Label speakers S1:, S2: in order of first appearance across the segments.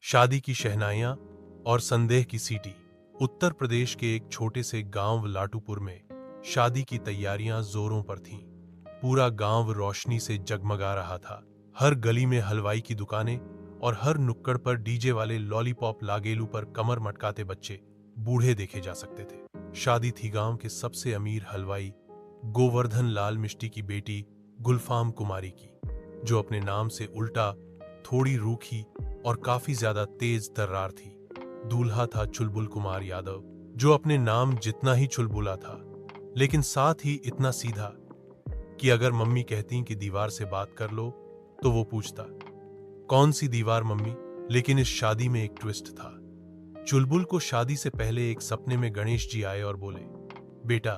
S1: शादी की शहनाइयां और संदेह की सीटी। उत्तर प्रदेश के एक छोटे से गांव लाटूपुर में शादी की तैयारियां जोरों पर थीं। पूरा गांव रोशनी से जगमगा रहा था। हर गली में हलवाई की दुकानें और हर नुक्कड़ पर डीजे वाले लॉलीपॉप लागेलू पर कमर मटकाते बच्चे बूढ़े देखे जा सकते थे। शादी थी गांव के सबसे अमीर हलवाई गोवर्धन लाल मिष्टी की बेटी गुलफाम कुमारी की, जो अपने नाम से उल्टा थोड़ी रूखी और काफी ज्यादा तेज तर्रार थी। दूल्हा था चुलबुल कुमार यादव, जो अपने नाम जितना ही चुलबुला था, लेकिन साथ ही इतना सीधा कि अगर मम्मी कहती कि दीवार से बात कर लो तो वो पूछता, कौन सी दीवार मम्मी। लेकिन इस शादी में एक ट्विस्ट था। चुलबुल को शादी से पहले एक सपने में गणेश जी आए और बोले, बेटा,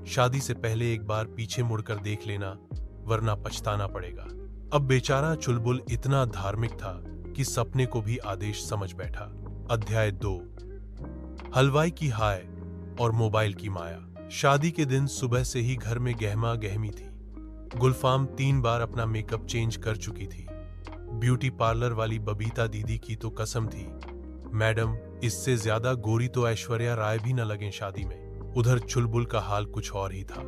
S1: शादी से पहले एक बार पीछे मुड़कर देख लेना, वरना पछताना पड़ेगा। अब बेचारा चुलबुल इतना धार्मिक था कि सपने को भी आदेश समझ बैठा। अध्याय 2। हलवाई की हाय और मोबाइल की माया। शादी के दिन सुबह से ही घर में गहमा गहमी थी। गुलफाम 3 बार अपना मेकअप चेंज कर चुकी थी। ब्यूटी पार्लर वाली बबीता दीदी की तो कसम थी, मैडम, इससे ज्यादा गोरी तो ऐश्वर्या राय भी न लगें शादी में। उधर चुलबुल का हाल कुछ और ही था।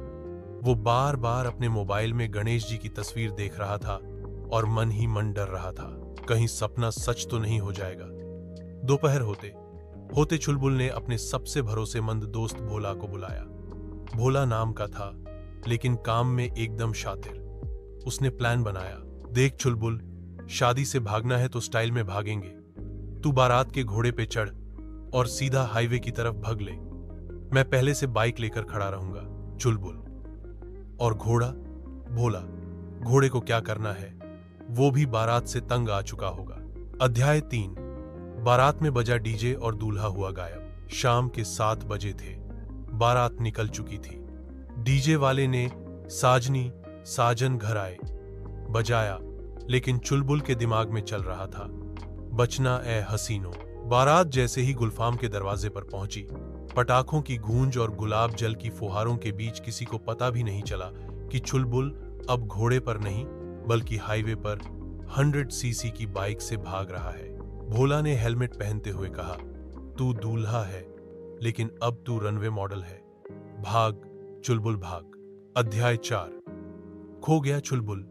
S1: वो बार बार अपने मोबाइल में गणेश जी की तस्वीर देख रहा था और मन ही मन डर रहा था, कहीं सपना सच तो नहीं हो जाएगा। दोपहर होते चुलबुल ने अपने सबसे भरोसेमंद दोस्त भोला को बुलाया। भोला नाम का था, लेकिन काम में एकदम शातिर। उसने प्लान बनाया, देख चुलबुल, शादी से भागना है तो स्टाइल में भागेंगे। तू बारात के घोड़े पे चढ़ और सीधा हाईवे की तरफ भग ले। मैं पहले से बाइक लेकर खड़ा रहूंगा। चुलबुल और घोड़ा? भोला, घोड़े को क्या करना है, वो भी बारात से तंग आ चुका होगा। अध्याय 3। बारात में बजा डीजे और दूल्हा हुआ गायब। शाम के 7 बजे थे। बारात निकल चुकी थी। डीजे वाले ने साजनी साजन घर आए बजाया, लेकिन चुलबुल के दिमाग में चल रहा था, बचना ए हसीनो। बारात जैसे ही गुलफाम के दरवाजे पर पहुंची, पटाखों की गूंज और गुलाब जल की फुहारों के बीच किसी को पता भी नहीं चला कि चुलबुल अब घोड़े पर नहीं बल्कि हाईवे पर 100 सीसी की बाइक से भाग रहा है। भोला ने हेलमेट पहनते हुए कहा, तू दूल्हा है, लेकिन अब तू रनवे मॉडल है। भाग चुलबुल भाग। अध्याय 4। खो गया चुलबुल,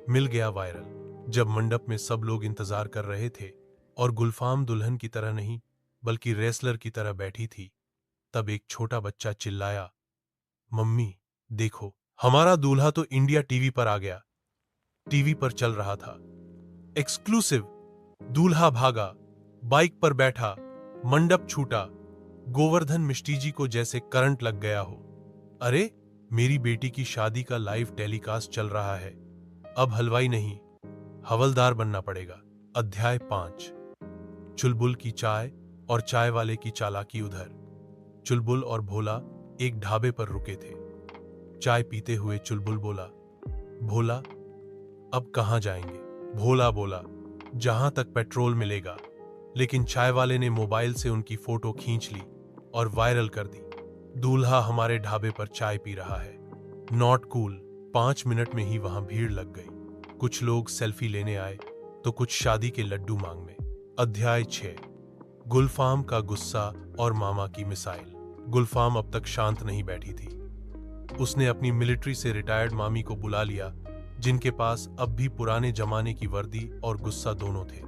S1: मिल गया वायरल। जब मंडप में सब लोग इंतजार कर रहे थे और गुलफाम दुल्हन की तरह नहीं बल्कि रेसलर की तरह बैठी थी, तब एक छोटा बच्चा चिल्लाया, मम्मी देखो, हमारा दूल्हा तो इंडिया टीवी पर आ गया। टीवी पर चल रहा था, एक्सक्लूसिव, दूल्हा भागा, बाइक पर बैठा, मंडप छूटा, गोवर्धन मिष्टी जी को जैसे करंट लग गया हो। अरे, मेरी बेटी की शादी का लाइव टेलीकास्ट चल रहा है। अब हलवाई नहीं, हवलदार बनना पड़ेगा। अध्याय 5। चुलबुल की चाय और चाय वाले की चालाकी। उधर चुलबुल और भोला एक ढाबे पर रुके थे। चाय पीते हुए चुलबुल बोला, भोला, अब कहां जाएंगे? भोला बोला, जहां तक पेट्रोल मिलेगा। लेकिन चाय वाले ने मोबाइल से उनकी फोटो खींच ली और वायरल कर दी। दूल्हा हमारे ढाबे पर चाय पी रहा है। Not cool. 5 मिनट में ही वहां भीड़ लग गई। कुछ लोग सेल्फी लेने आए तो कुछ शादी के लड्डू मांगने। अध्याय 6। गुलफाम का गुस्सा और मामा की मिसाइल। गुलफाम अब तक शांत नहीं बैठी थी। उसने अपनी मिलिट्री से रिटायर्ड मामी को बुला लिया, जिनके पास अब भी पुराने जमाने की वर्दी और गुस्सा दोनों थे।